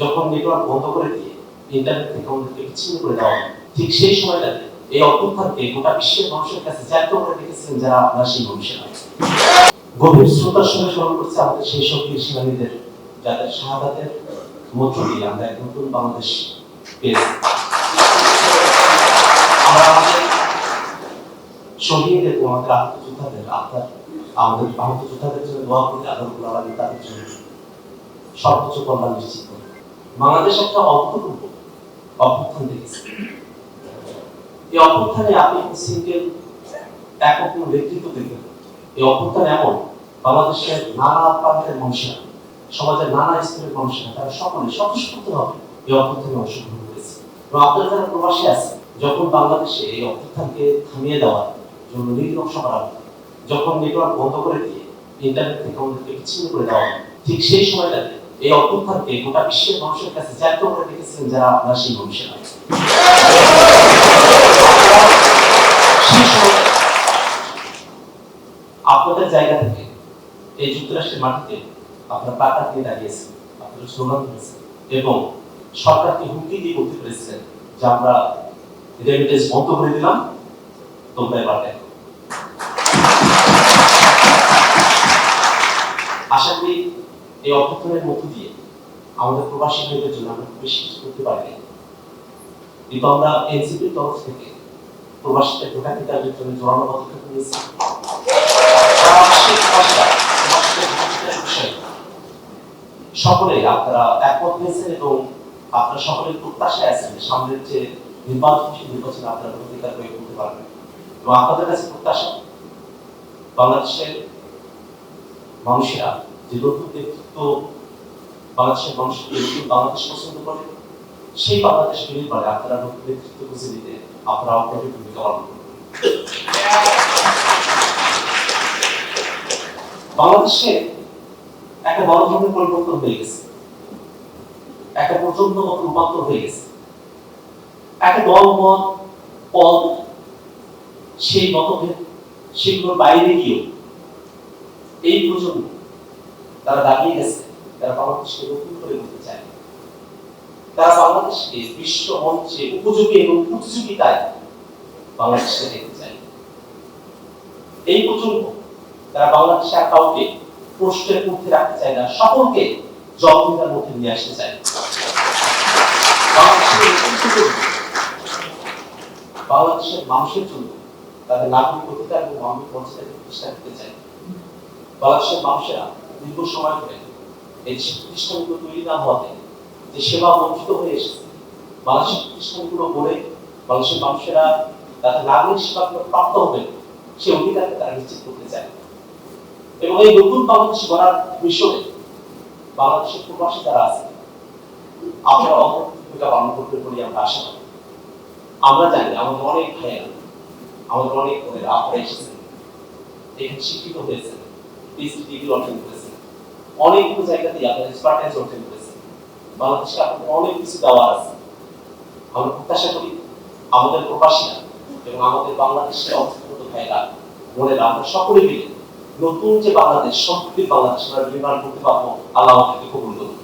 যখন নেটওয়ার্ক বন্ধ করে দিয়ে ইন্টারনেট থেকে আমাদেরকে বিচ্ছিন্ন করে দেওয়া হয়, ঠিক সেই সময়টাতে এই অভ্যুত্থানকে গোটা বিশ্বের মানুষের কাছে জ্যান্ত করে রেখেছিলেন যারা আপনার সেই মানুষেরা। গভীর শ্রদ্ধার সঙ্গে স্মরণ করছে আমাদের সেই সব বীর সেনানীদের, যাদের শাহাদাতের মধ্য দিয়ে আমরা এক নতুন বাংলাদেশ পেয়েছি। আমরা আমাদের শহীদ এবং আমাদের আত্মযোদ্ধাদের আমাদের আত্মযোদ্ধাদের জন্য দোয়া করি, আল্লাহ আলামিন তাদের জন্য সর্বোচ্চ কল্যাণ নিশ্চিত করে। বাংলাদেশ একটা অভূতপূর্ব অভ্যুত্থান দেখেছে। এই অভ্যুত্থানে আপনি সিঙ্গেল একক নেতৃত্ব দেখবেন। এই অভ্যুত্থান এমন, বাংলাদেশের নানা প্রান্তের মানুষেরা, সমাজের নানা স্তরের মানুষেরা, তারা সকলে স্বতঃস্ফূর্তভাবে এই অভ্যুত্থানে অংশগ্রহণ করেছে। এবং আপনারা যারা প্রবাসী আছে, যখন বাংলাদেশে এই অভ্যুত্থানকে থামিয়ে দেওয়ার জন্য নীতিনকশা করা হয়, যখন নেটওয়ার্ক বন্ধ করে দিয়ে ইন্টারনেট থেকে আমাদেরকে বিচ্ছিন্ন করে দেওয়া হয়, ঠিক সেই সময়টাতে এই অভ্যুত্থানকে গোটা বিশ্বের মানুষের কাছে জ্যান্ত করে রেখেছিলেন যারা আপনার সেই মানুষেরা। আপনাদের জায়গা থেকে এই যুক্তরাষ্ট্রের মাটিতে আপনারা প্লাকার্ড নিয়ে দাঁড়িয়েছেন, আপনারা স্লোগান দিয়েছেন এবং সরকারকে হুমকি দিয়ে বলতে পেরেছিলেন যে আমরা রেমিটেন্স বন্ধ করে দিলাম, তোমরা এবার দেখো। আশা করি এই অভ্যুত্থানের মধ্য দিয়ে আমাদের প্রবাসী ভাইদের জন্য আমরা বেশি কিছু করতে পারি, কিন্তু আমরা এনসিপির তরফ থেকে প্রবাসীদের ভোটাধিকারের জন্য জোরালো পদক্ষেপ নিয়েছি। সকলে আপনারা একমত হয়েছেন এবং আপনারা সকলের প্রত্যাশায় আছেন সামনের যে নির্বাচন আপনারা অধিকার প্রয়োগ করতে পারবেন। এবং আপনাদের কাছে প্রত্যাশা, বাংলাদেশের মানুষেরা যে নতুন নেতৃত্ব, বাংলাদেশের মানুষ বাংলাদেশ পছন্দ করে, সেই বাংলাদেশ নির্মাণে আপনারা নতুন নেতৃত্ব খুঁজে দিতে আপনারা অগ্রণী ভূমিকা পালন করবেন। বাংলাদেশে একটা বড় ধরনের পরিবর্তন হয়ে গেছে, একটা প্রচন্ডগত রূপান্তর হয়ে গেছে। একটা দলমত পদ, সেই মতভেদ, সেগুলোর বাইরে গিয়েও এই প্রজন্ম তারা দাঁড়িয়ে গেছে, তারা বাংলাদেশকে নতুন করে বলতে চায়, তারা বাংলাদেশকে বিশ্ব মঞ্চে উপযোগী এবং প্রতিযোগিতায় বাংলাদেশকে দেখতে চায়। এই প্রজন্ম তারা বাংলাদেশে আর কাউকে প্রশ্নের মধ্যে রাখতে চায় না, সকলকে জবাবদিহিতার মধ্যে নিয়ে আসতে চায়। বাংলাদেশের মানুষের জন্য তাদের নাগরিক অধিকার এবং মানবিক মর্যাদাকে প্রতিষ্ঠা করতে চায়। বাংলাদেশের মানুষেরা দীর্ঘ সময় ধরে এই প্রতিষ্ঠানগুলো তৈরি না হওয়াতে যে সেবা বঞ্চিত হয়ে এসেছে, বাংলাদেশের প্রতিষ্ঠানগুলো গড়ে বাংলাদেশের মানুষেরা তাদের নাগরিক সেবাগুলো প্রাপ্ত হবে, সে অধিকারকে তারা নিশ্চিত করতে চায়। এবং এই নতুন বাংলাদেশ গড়ার মিশনে বাংলাদেশের প্রবাসী যারা আছে, আপনারা ভূমিকা পালন করতে বলে আমরা আশা করি। আমরা জানি আমাদের অনেক ভাইয়েরা, আমাদের অনেক বোনেরা আপনারা এসেছেন, এখানে শিক্ষিত হয়েছেন, পিএইচডি ডিগ্রি অর্জন করেছেন, অনেকগুলো জায়গাতেই আপনারা এক্সপার্টাইজ অর্জন করেছেন। বাংলাদেশে আপনাদের অনেক কিছু দেওয়ার আছে। আমরা প্রত্যাশা করি আমাদের প্রবাসীরা এবং আমাদের বাংলাদেশের অন্তর্গত ভাইয়েরা, বোনেরা, আমরা সকলে মিলে নতুন যে বাংলাদেশ, সমৃদ্ধির বাংলাদেশ আমরা নির্মাণ করতে পারবো। আল্লাহ আমাদেরকে কবুল করুন।